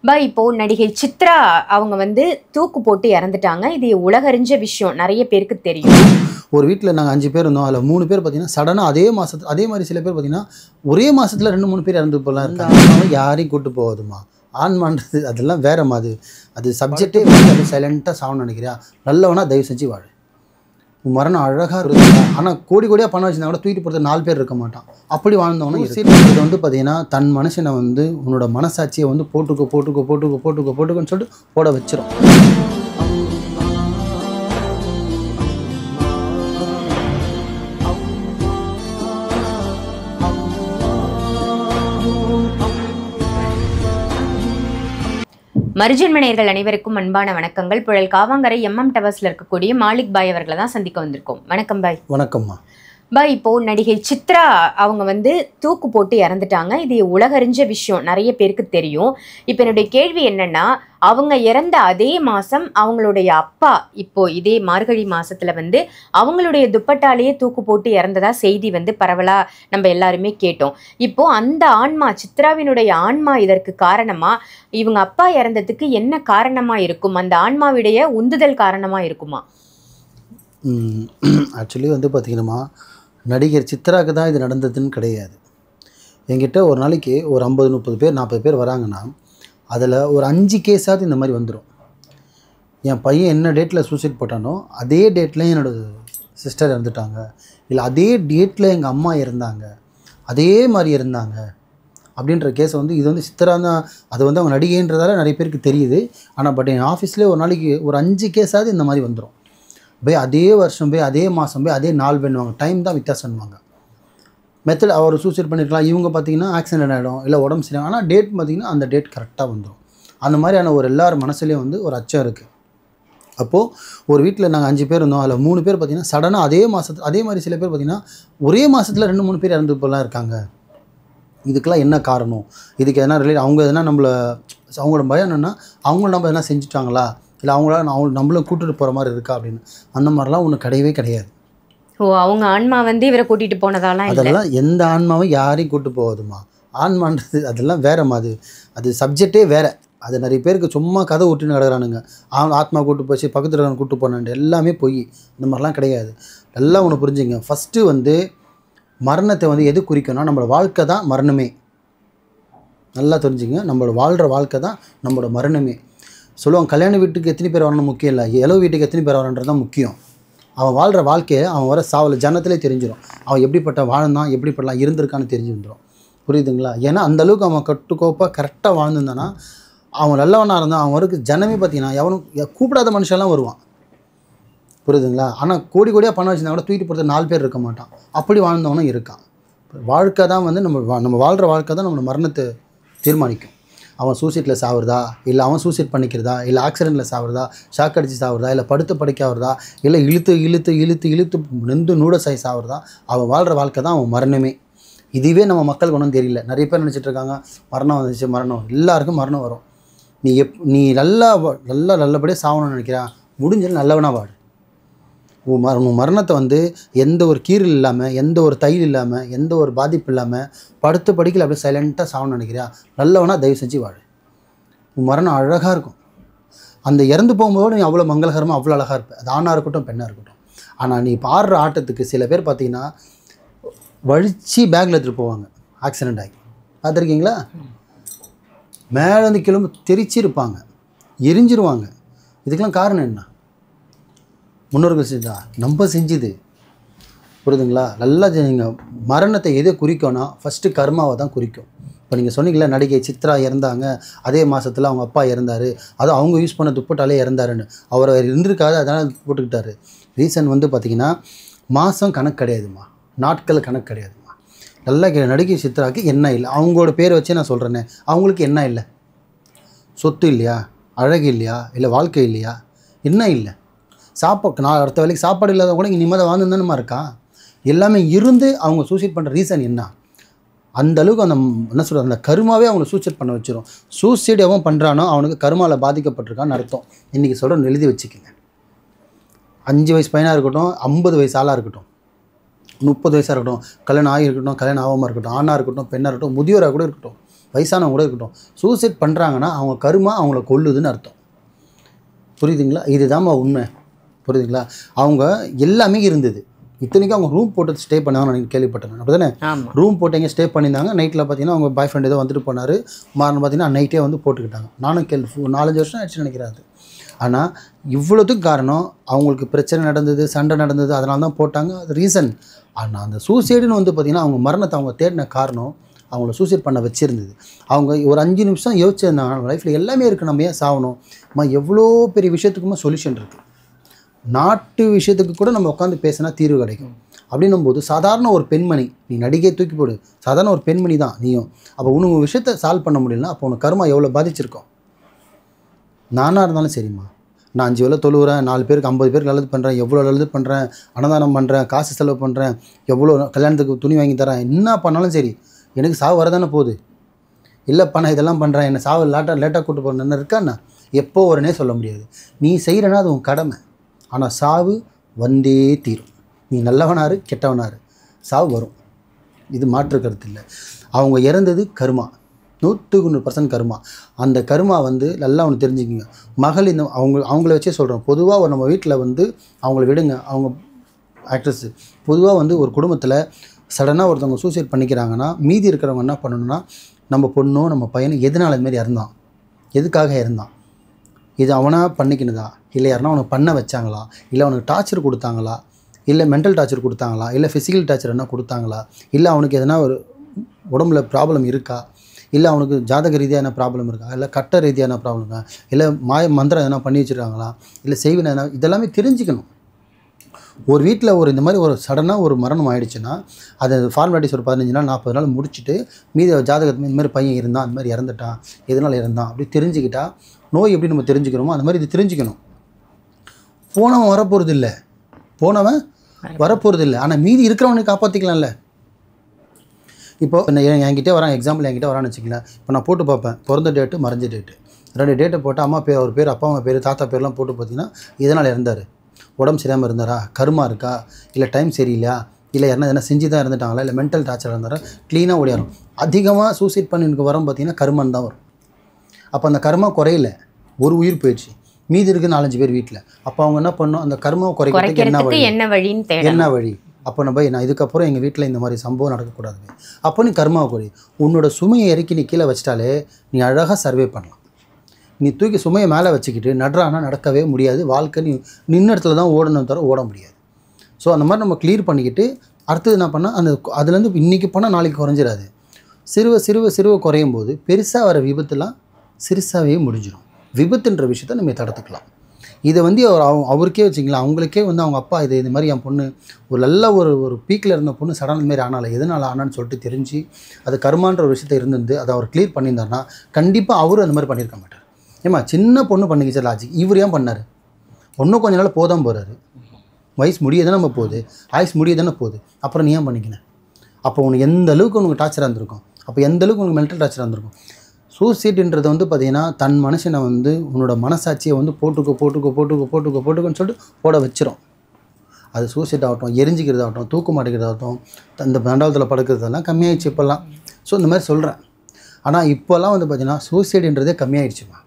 இப்போ நடிகை சித்ரா அவங்க வந்து தூக்கு போட்டு இறந்துட்டாங்க. இது உலகறிஞ்ச விஷயம், நிறைய பேருக்கு தெரியும். ஒரு வீட்டில் நாங்கள் 5 பேர் இருந்தோம். அதில் 3 பேர் பார்த்தீங்கன்னா சடனாக அதே மாதத்து அதே மாதிரி சில பேர் பார்த்தீங்கன்னா ஒரே மாதத்தில் 2-3 பேர் இறந்து போகலாம் இருக்காங்க. யாரையும் கூட்டு போகுதுமா ஆன்மான்றது அதெல்லாம் வேற மாதிரி. அது சப்ஜெக்டே வந்து சைலண்ட்டாக சாவுன்னு நினைக்கிறியா? நல்லவனா தயவு செஞ்சு வாழு. உன் மரணம் அழகாக இருக்குது. ஆனால் கோடி கோடியாக பணம் வச்சுருந்தா கூட தூக்கிட்டு போகிறது 4 பேர் இருக்க மாட்டான். அப்படி வாழ்ந்தவனும் இது வந்து பார்த்தீங்கன்னா தன் மனுஷனை வந்து உன்னோட மனசாட்சியை வந்து போட்டுக்கோன்னு சொல்லிட்டு போட வச்சிரும். மருஜன்மனையர்கள் அனைவருக்கும் அன்பான வணக்கங்கள். புழல் காவாங்கரை எம்எம் டவர்ஸ்ல இருக்கக்கூடிய மாலிக் பாய் அவர்களை தான் சந்திக்க வந்திருக்கோம். வணக்கம் பாய். வணக்கம்மா. இப்போ நடிகை சித்ரா அவங்க வந்து தூக்கு போட்டு இறந்துட்டாங்க. இது உலகறிஞ்ச விஷயம், நிறைய பேருக்கு தெரியும். இப்போ என்னுடைய கேள்வி என்னன்னா, அவங்க இறந்த அதே மாதம் அவங்களுடைய அப்பா இப்போ இதே மார்கழி மாசத்துல வந்து அவங்களுடைய துப்பட்டாலேயே தூக்கு போட்டு இறந்ததா செய்தி வந்து பரவலா நம்ம எல்லாருமே கேட்டோம். இப்போ அந்த ஆன்மா, சித்ராவினுடைய ஆன்மா இதற்கு காரணமா? இவங்க அப்பா இறந்ததுக்கு என்ன காரணமா இருக்கும்? அந்த ஆன்மாவுடைய உந்துதல் காரணமா இருக்குமா? ஆக்சுவலி வந்து பார்த்தீங்கன்னா நடிகர் சித்ராவுக்கு தான் இது நடந்ததுன்னு கிடையாது. என்கிட்ட ஒரு நாளைக்கு ஒரு 50-30 பேர் 40 பேர் வராங்கன்னா அதில் ஒரு 5 கேஸாவது இந்த மாதிரி வந்துடும். என் பையன் என்ன டேட்டில் சூசைட் போட்டானோ அதே டேட்டில் என்னோடய சிஸ்டர் இறந்துட்டாங்க, இல்லை அதே டேட்டில் எங்கள் அம்மா இறந்தாங்க, அதே மாதிரி இருந்தாங்க அப்படின்ற கேஸை வந்து இது வந்து சித்ரா தான். அது வந்து அவங்க நடிகைன்றதால நிறைய பேருக்கு தெரியுது. ஆனால் பட் என் ஆஃபீஸ்லேயே ஒரு நாளைக்கு ஒரு 5 கேஸாவது இந்த மாதிரி வந்துடும். அதே வருஷம் அதே மாதம் அதே நாள் பண்ணுவாங்க. டைம் தான் வித்தியாசம்வாங்க. மெத்தட் அவர் சூசைட் பண்ணியிருக்கலாம், இவங்க பார்த்தீங்கன்னா ஆக்சிடென்ட் ஆகிடும், இல்லை உடம்பு சரியாக. ஆனால் டேட் பார்த்திங்கன்னா அந்த டேட் கரெக்டாக வந்துடும். அந்த மாதிரியான ஒரு எல்லார் மனசுலேயும் வந்து ஒரு அச்சம் இருக்குது. அப்போது ஒரு வீட்டில் நாங்கள் 5 பேர் இருந்தோம். அதில் 3 பேர் பார்த்திங்கன்னா சடனாக அதே மாதத்து அதே மாதிரி சில பேர் பார்த்திங்கன்னா ஒரே மாதத்தில் 2-3 பேர் இறந்து போகலாம் இருக்காங்க. இதுக்கெல்லாம் என்ன காரணம்? இதுக்கு எதனா ரிலேட் அவங்க எதனா அவங்களோட பயம் என்னென்னா அவங்கள நம்ம எதனா செஞ்சுட்டாங்களா, இல்லை நம்மளும் கூட்டிகிட்டு போகிற மாதிரி இருக்கா அப்படின்னு. அந்த மாதிரிலாம் ஒன்றும் கிடையவே கிடையாது. அவங்க ஆன்மா வந்து இவரை கூட்டிகிட்டு போனதாலாம் அதெல்லாம் எந்த ஆன்மாவும் யாரையும் கூப்பிட்டு போகுதுமா. ஆன்மான்றது அதெல்லாம் வேற மாதிரி. அது சப்ஜெக்டே வேறு. அது நிறைய பேருக்கு சும்மா கதை விட்டுன்னு கிடக்குறானுங்க. ஆத்மா கூப்பிட்டு போச்சு, பக்கத்தில் இருக்கிறவங்க கூப்பிட்டு போனான்ட்டு எல்லாமே பொய். இந்த மாதிரிலாம் கிடையாது. எல்லாம் ஒன்று புரிஞ்சுங்க. ஃபஸ்ட்டு வந்து மரணத்தை வந்து எது குறிக்கணும்னா நம்மளோட வாழ்க்கை தான் மரணமே. நல்லா தெரிஞ்சுங்க. நம்மளோட வாழ்கிற வாழ்க்கை தான் நம்மளோட மரணமே. சொல்லுவாங்க கல்யாண வீட்டுக்கு எத்தனை பேர் வரணும் முக்கியம் இல்லை, இளவு வீட்டுக்கு எத்தனை பேர் வரணுன்றது தான் முக்கியம். அவன் வாழ்கிற வாழ்க்கையை அவன் வர சாவல் ஜனத்திலே தெரிஞ்சிடும். அவன் எப்படிப்பட்ட வாழ்ந்தான், எப்படிப்பட்டலாம் இருந்திருக்கான்னு தெரிஞ்சு வந்துடும். புரியுதுங்களா? ஏன்னா அந்தளவுக்கு அவன் கட்டுக்கோப்பாக கரெக்டாக வாழ்ந்துருந்தானா அவன் நல்லவனாக இருந்தான். அவன் வரைக்கும் ஜனமே பார்த்தீங்கன்னா எவனும் கூப்பிடாத மனுஷெல்லாம் வருவான். புரியுதுங்களா? ஆனால் கோடி கோடியாக பணம் வச்சுருந்தா கூட தூக்கிட்டு போகிறது 4 பேர் இருக்க மாட்டான். அப்படி வாழ்ந்தவனும் இருக்கான். வாழ்க்கை தான் வந்து நம்ம வாழ்கிற வாழ்க்கை தான் நம்மளோட மரணத்தை தீர்மானிக்கும். அவன் சூசைட்டில் சாவுறதா, இல்லை அவன் சூசைட் பண்ணிக்கிறதா, இல்லை ஆக்சிடெண்ட்டில் சாவுறதா, ஷாக் அடித்து சாவுறதா, இல்லை படுத்து படைக்காகிறதா, இல்லை இழுத்து நெந்து நூடசாய் சாவுறதா, அவன் வாழ்கிற வாழ்க்கை தான் அவன் மரணமே. இதுவே நம்ம மக்களுக்கு ஒன்றும் தெரியல. நிறைய பேர் நினச்சிட்டு இருக்காங்க மரணம் வந்துச்சு, மரணம் எல்லாருக்கும் மரணம் வரும். நீ நல்லபடியாக சாகணும்னு நினைக்கிறா, முடிஞ்சது நல்லவனாக வாடு. உன் மரணத்தை வந்து எந்த ஒரு கீரல் இல்லாமல், எந்த ஒரு தையல் இல்லாமல், எந்த ஒரு பாதிப்பு இல்லாமல் படுத்து படிக்கல அப்படியே சைலண்ட்டாக சாகணும்னு நினைக்கிறியா, நல்லவனா தயவு செஞ்சு வாழு. உன் மரணம் அழகாக இருக்கும். அந்த இறந்து போகும்போது நீ அவ்வளோ மங்களகரமாக அவ்வளோ அழகாக இருப்பேன். அது ஆணாக இருக்கட்டும் பெண்ணாக இருக்கட்டும். ஆனால் நீ பாடுற ஆட்டத்துக்கு சில பேர் பார்த்தீங்கன்னா வழித்து பேக்கில் எடுத்துகிட்டு போவாங்க. ஆக்சிடெண்ட் ஆகி பார்த்துருக்கீங்களா? மேலே வந்து கிளம்பு தெரிச்சிருப்பாங்க, எரிஞ்சிருவாங்க. இதுக்கெல்லாம் காரணம் என்ன? முன்னோர்கள் செஞ்சா நம்ம செஞ்சுது. புரியுதுங்களா? நல்லா நீங்கள் மரணத்தை எதை குறிக்கோன்னா ஃபஸ்ட்டு கர்மாவை தான் குறிக்கும். இப்போ நீங்கள் சொன்னீங்களா நடிகை சித்ரா இறந்தாங்க, அதே மாதத்தில் அவங்க அப்பா இறந்தார், அதுவும் அவங்க யூஸ் பண்ண துப்பட்டாலே இறந்தாருன்னு. அவர் இருந்திருக்காது, அதனால் போட்டுக்கிட்டாரு. ரீசன் வந்து பார்த்திங்கன்னா மாதம் கணக்கு கிடையாதுமா, நாட்கள் கணக்கு கிடையாதுமா. நல்லா நடிகை சித்ராவுக்கு என்ன இல்லை, அவங்களோட பேரை வச்சே நான் சொல்கிறேன்னே, அவங்களுக்கு என்ன இல்லை? சொத்து இல்லையா, அழகு இல்லையா, இல்லை வாழ்க்கை இல்லையா, என்ன இல்லை? நான் அடுத்த வேலைக்கு சாப்பாடு இல்லாத கூட இங்கே நிம்மதியாக வாழ்ந்துருந்தானுமா இருக்கான். எல்லாமே இருந்து அவங்க சூசைட் பண்ணுற ரீசன் என்ன? அந்தளவுக்கு அந்த என்ன சொல்கிறது, அந்த கருமாவே அவங்களை சூசைட் பண்ண வச்சிடும். சூசைட் எவன் பண்ணுறானோ அவனுக்கு கருமாவில் பாதிக்கப்பட்டிருக்கான்னு அர்த்தம். இன்றைக்கி சொல்கிறேன், எழுதி வச்சுக்கோங்க. 5 வயசு பையனாக இருக்கட்டும், 50 வயசு ஆளாக இருக்கட்டும், 30 வயசாக இருக்கட்டும், கல்யாணம் ஆகி இருக்கட்டும், கல்யாணம் ஆகாமல் இருக்கட்டும், ஆணாக இருக்கட்டும், பெண்ணாக இருக்கட்டும், முதியோராக கூட இருக்கட்டும், வயசானவங்க கூட இருக்கட்டும், சூசைட் பண்ணுறாங்கன்னா அவங்க கருமா அவங்கள கொல்லுதுன்னு அர்த்தம். புரியுதுங்களா? இதுதாம்மா உண்மை. புரியுதுங்களா? அவங்க எல்லாமே இருந்தது. இத்தனைக்கும் அவங்க ரூம் போட்டு ஸ்டே பண்ணாங்கன்னு எனக்கு கேள்விப்பட்டேன். அப்படி தானே? ரூம் போட்டு எங்கே ஸ்டே பண்ணியிருந்தாங்க. நைட்டில் பார்த்தீங்கன்னா அவங்க பாய் ஃப்ரெண்ட் ஏதோ வந்துட்டு போனார். மாறணும் பார்த்தீங்கன்னா நைட்டே வந்து போட்டுக்கிட்டாங்க. நானும் 4-5 வருஷம் ஆயிடுச்சு நினைக்கிறேன் அது. ஆனால் இவ்வளோத்துக்கு காரணம் அவங்களுக்கு பிரச்சனை நடந்தது, சண்டை நடந்தது, அதனால தான் போட்டாங்க. அது ரீசன். ஆனால் அந்த சூசைடுன்னு வந்து பார்த்திங்கன்னா அவங்க மரணத்தை அவங்க தேடின காரணம் அவங்கள சூசைட் பண்ண வச்சுருந்தது. அவங்க ஒரு 5 நிமிஷம் யோசிச்சிருந்தாங்க, நம்ம லைஃப்பில் எல்லாமே இருக்குது, நம்ம ஏன் சாகணும், எவ்வளோ பெரிய விஷயத்துக்குமா சொல்யூஷன் இருக்குது. நாட்டு விஷயத்துக்கு கூட நம்ம உட்காந்து பேசினா தீர்வு கிடைக்கும். அப்படின்னும் போது சாதாரண ஒரு பெண்மணி, நீ நடிகை தூக்கி போடு, சாதாரண ஒரு பெண்மணி தான் நீயும். அப்போ உனக்கு விஷயத்தை சால்வ் பண்ண முடியலன்னா அப்போ உனக்கு கர்மா எவ்வளோ பாதிச்சிருக்கோம். நானாக இருந்தாலும் சரிம்மா, நான் 5 வேளை தொழுகிறேன், 4 பேருக்கு 50 பேருக்கு நல்லது பண்ணுறேன், எவ்வளோ நல்லது பண்ணுறேன், அன்னதானம் பண்ணுறேன், காசு செலவு பண்ணுறேன், எவ்வளோ கல்யாணத்துக்கு துணி வாங்கி தரேன், என்ன பண்ணாலும் சரி எனக்கு சாவு வரதானே போகுது. இல்லைப்பா நான் இதெல்லாம் பண்ணுறேன், என்னை சாவு லேட்டாக கூட்டு போகிறேன் என்ன இருக்காண்ணா, எப்போ உடனே சொல்ல முடியாது. நீ செய்கிறனா அது உன் கடமை. ஆனால் சாவு வந்தே தீரும். நீ நல்லவனாரு கெட்டவனாரு சாவு வரும், இது மாற்று கருத்து இல்லை. அவங்க இறந்தது கர்மா, 100% கர்மா. அந்த கர்மா வந்து நல்லா ஒன்று தெரிஞ்சுக்கிங்க. மகள் இந்த அவங்கள வச்சே சொல்கிறோம். பொதுவாக நம்ம வீட்டில் வந்து அவங்கள விடுங்க, அவங்க ஆக்ட்ரஸ் பொதுவாக வந்து ஒரு குடும்பத்தில் சடனாக ஒருத்தவங்க சூசைட் பண்ணிக்கிறாங்கன்னா மீதி இருக்கிறவங்க என்ன பண்ணணும்னா, நம்ம பொண்ணோ நம்ம பையனும் எதனால் இதுமாரி இறந்தான், எதுக்காக இறந்தான், இது அவனாக பண்ணிக்கினதா, இல்லை யாருன்னா அவனுக்கு பண்ண வச்சாங்களா, இல்லை அவனுக்கு டார்ச்சர் கொடுத்தாங்களா, இல்லை மென்டல் டார்ச்சர் கொடுத்தாங்களா, இல்லை ஃபிசிக்கல் டார்ச்சர் என்ன கொடுத்தாங்களா, இல்லை அவனுக்கு எதனா ஒரு உடம்புல ப்ராப்ளம் இருக்கா, இல்லை அவனுக்கு ஜாதக ரீதியாக என்ன ப்ராப்ளம் இருக்கா, இல்லை கட்ட ரீதியாக என்ன ப்ராப்ளம் இருக்கா, இல்லை மாய மந்திரம் எதனா பண்ணி வச்சுருக்காங்களா, இல்லை செய்வினை எதனா, இதெல்லாமே தெரிஞ்சுக்கணும். ஒரு வீட்டில் ஒரு இந்த மாதிரி ஒரு சடனாக ஒரு மரணம் ஆகிடுச்சுன்னா அது ஃபார்மாலிட்டிஸ் ஒரு 15 நாள் 40 நாள் முடிச்சுட்டு மீதி ஜாதகத்துக்கு இந்த மாதிரி பையன் இருந்தான், அந்த மாதிரி இறந்துட்டான், எதனால் இறந்தான் அப்படி தெரிஞ்சுக்கிட்டா நோய் எப்படி நம்ம தெரிஞ்சுக்கிறோமோ அந்த மாதிரி இது தெரிஞ்சுக்கணும். போனவன் வரப்போகிறது இல்லை, ஆனால் மீதி இருக்கிறவனை காப்பாற்றிக்கலாம்ல. இப்போது என்கிட்ட வரான், எக்ஸாம்பிள் என்கிட்ட வரான்னு வச்சுக்கலாம். இப்போ நான் போட்டு பார்ப்பேன் பிறந்த டேட்டு மறைஞ்ச டேட்டு, 2 டேட்டை போட்டு அம்மா பேர், அவர் பேர், அப்பா அம்மா பேர், தாத்தா பேர்லாம் போட்டு பார்த்தீங்கன்னா இதனால் இறந்தார், உடம்பு சரியாமல் இருந்தாரா, கருமா இருக்கா, இல்லை டைம் சரியில்லையா, இல்லை எதனா செஞ்சு தான் இறந்துட்டாங்களா, இல்லை மென்டல் டார்ச்சர் இருந்தாரா, க்ளீனாக ஓடியாரும். அதிகமாக சூசைட் பண்ணிட்டு வரோம் பார்த்தீங்கன்னா கர்மன் தான் வரும். அப்போ அந்த கர்மா குறையில, ஒரு உயிர் போயிடுச்சு, மீதி இருக்குது 4-5 பேர் வீட்டில். அப்போ அவங்க என்ன பண்ணணும், அந்த கர்மாவை குறைக்கிறதுக்கு என்ன வழி. அப்போ நான் இதுக்கப்புறம் எங்கள் வீட்டில் இந்த மாதிரி சம்பவம் நடக்கக்கூடாது. அப்போ நீ கர்மாவை குறை, உன்னோட சுமையை இறக்கி நீ கீழே வச்சிட்டாலே நீ அழகாக சர்வே பண்ணலாம். நீ தூக்கி சுமையை மேலே வச்சுக்கிட்டு நடுறானா நடக்கவே முடியாது. வாழ்க்கை நீ நின்ன இடத்துல தான் ஓடணும் தவிர ஓட முடியாது. ஸோ அந்த மாதிரி நம்ம கிளியர் பண்ணிக்கிட்டு அடுத்தது என்ன பண்ணால் அந்த அதுலேருந்து இன்றைக்கி போனால் நாளைக்கு குறைஞ்சிடாது. சிறுவ குறையும் போது பெருசாக வர விபத்துலாம் சிறுசாகவே முடிஞ்சிடும். விபத்துன்ற விஷயத்தை நம்ம தடுத்துக்கலாம். இதை வந்து அவருக்கே வச்சிங்களா, அவங்களுக்கே வந்து அவங்க அப்பா இது மாதிரி என் பொண்ணு ஒரு நல்ல ஒரு பீக்கில் இருந்த பொண்ணு சடன் மாரி ஆனால எதனால் ஆனான்னு சொல்லிட்டு தெரிஞ்சு அது கர்மான்ற ஒரு விஷயத்தை இருந்து அதை அவர் கிளியர் பண்ணியிருந்தாருன்னா கண்டிப்பாக அவரும் அந்த மாதிரி பண்ணியிருக்க மாட்டார். ஏமா சின்ன பொண்ணு பண்ணிக்கிச்சு லாஜிக், இவர் ஏன் பண்ணார், ஒன்றும் கொஞ்ச நாள் போதான் போகிறாரு, வயசு முடிய தானே நம்ம போகுது, ஆயுஸ் முடிய தானே போகுது, அப்புறம் நீ ஏன் பண்ணிக்கினேன். அப்போ உனக்கு எந்த அளவுக்கு உனக்கு டார்ச்சராக இருந்திருக்கும், அப்போ எந்த அளவுக்கு உனக்கு மென்டல் டார்ச்சராக இருந்திருக்கும். சூசைடுன்றது வந்து பார்த்திங்கன்னா தன் மனுஷனை வந்து உன்னோட மனசாட்சியை வந்து போட்டுக்கோன்னு சொல்லிட்டு போட வச்சிரும். அது சூசைட் ஆகட்டும், எரிஞ்சிக்கிறதாகட்டும், தூக்கு மாட்டிக்கிறதாகட்டும், இந்த மண்டபத்தில் படுக்கிறதெல்லாம் கம்மியாயிடுச்சு இப்போல்லாம். ஸோ இந்த மாதிரி சொல்கிறேன். ஆனால் இப்போல்லாம் வந்து பார்த்திங்கன்னா சூசைடுன்றதே கம்மியாயிடுச்சுமா.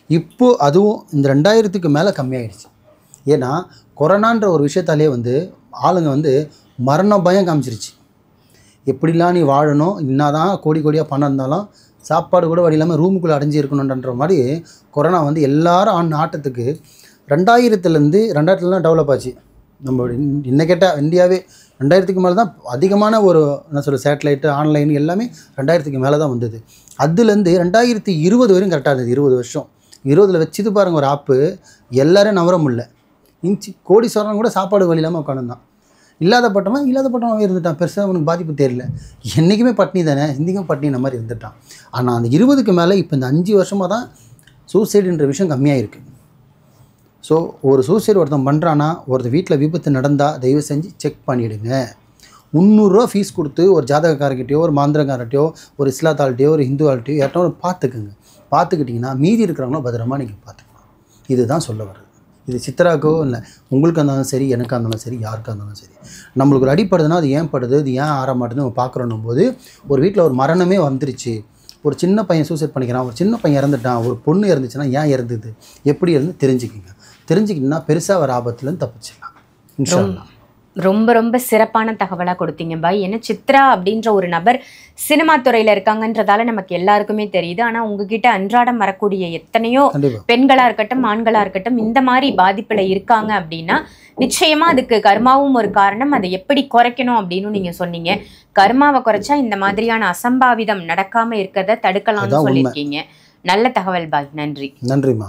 இப்போது அதுவும் இந்த 2000க்கு மேலே கம்மியாயிடுச்சு. ஏன்னா கொரோனான்ற ஒரு விஷயத்தாலே வந்து ஆளுங்க வந்து மரண பயம் காமிச்சிருச்சு. எப்படிலாம் நீ வாழணும், என்னதான் கோடியாக பணம் இருந்தாலும் சாப்பாடு கூட வழி இல்லாமல் ரூமுக்குள்ளே அடைஞ்சி இருக்கணுன்ற மாதிரி கொரோனா வந்து எல்லாரும் ஆட்டத்துக்கு 2000 டெவலப் ஆச்சு. நம்ம இன்னும் கேட்டால் இந்தியாவே 2000க்கு மேலே தான் அதிகமான ஒரு என்ன சொல்ல சேட்டலைட்டு ஆன்லைன் எல்லாமே 2000க்கு மேலே தான் வந்தது. அதுலேருந்து 2020 வரையும் கரெக்டாக இருந்தது. 20 வருஷம் 20ல் வச்சுது பாருங்கள் ஒரு ஆப்பு, எல்லோரும் நவர முடியல. கோடீஸ்வரன் கூட சாப்பாடு வழி இல்லாமல் உட்காந்துருந்தான். இல்லாத பட்டமாக இருந்துட்டான். பெருசாக அவனுக்கு பாதிப்பு தெரியல. என்றைக்குமே பட்னி தானே, இன்றைக்கும் பட்னின மாதிரி இருந்துட்டான். ஆனால் அந்த 20க்கு மேலே இப்போ இந்த 5 வருஷமாக தான் சூசைடுன்ற விஷயம் கம்மியாகிருக்கு. ஸோ ஒரு சூசைடு ஒருத்தன் பண்ணுறான்னா, ஒருத்தர் வீட்டில் விபத்து நடந்தால் தயவு செஞ்சு செக் பண்ணிவிடுங்க. 300 ஃபீஸ் கொடுத்து ஒரு ஜாதகக்காரர்கிட்டையோ, ஒரு மாந்திரக்காரர்கிட்டையோ, ஒரு இஸ்லாத்தாள்கிட்டையோ, ஒரு ஹிந்து ஆள்கிட்டையோ யார்ட்டோ பார்த்துக்கிட்டிங்கன்னா மீதி இருக்கிறவங்களும் பத்திரமா நீங்கள் பார்த்துக்கலாம். இதுதான் சொல்ல வருது. இது சித்ராக்கோ இல்லை, உங்களுக்கு இருந்தாலும் சரி, எனக்காக இருந்தாலும் சரி, யாருக்காக இருந்தாலும் சரி, நம்மளுக்கு ஒரு அடிப்படுதுன்னா அது ஏன் படுது, இது ஏன் ஆற மாட்டேன்னு நம்ம பார்க்குறோன்னும் போது ஒரு வீட்டில் ஒரு மரணமே வந்துருச்சு, ஒரு சின்ன பையன் சூசைட் பண்ணிக்கிறான், ஒரு சின்ன பையன் இறந்துட்டான், ஒரு பொண்ணு இறந்துச்சுன்னா ஏன் இறந்தது, எப்படி இருந்து தெரிஞ்சுக்கிங்க. தெரிஞ்சுக்கிட்டீங்கன்னா பெருசாக வர ஆபத்துலேருந்து தப்பிச்சிடலாம் இன்ஷா அல்லாஹ். ரொம்ப ரொம்ப சிறப்பான தகவலாக கொடுத்தீங்க பாய். ஏன்னா சித்ரா அப்படின்ற ஒரு நபர் சினிமா துறையில் இருக்காங்கன்றதால நமக்கு எல்லாருக்குமே தெரியுது. ஆனால் உங்ககிட்ட அன்றாடம் வரக்கூடிய எத்தனையோ கண்டிப்பாக பெண்களாக இருக்கட்டும் ஆண்களாக இருக்கட்டும் இந்த மாதிரி பாதிப்பில் இருக்காங்க அப்படின்னா நிச்சயமா அதுக்கு கர்மாவும் ஒரு காரணம். அதை எப்படி குறைக்கணும் அப்படின்னு நீங்கள் சொன்னீங்க. கர்மாவை குறைச்சா இந்த மாதிரியான அசம்பாவிதம் நடக்காமல் இருக்கிறத தடுக்கலாம்னு சொல்லியிருக்கீங்க. நல்ல தகவல் பாய். நன்றி. நன்றிம்மா.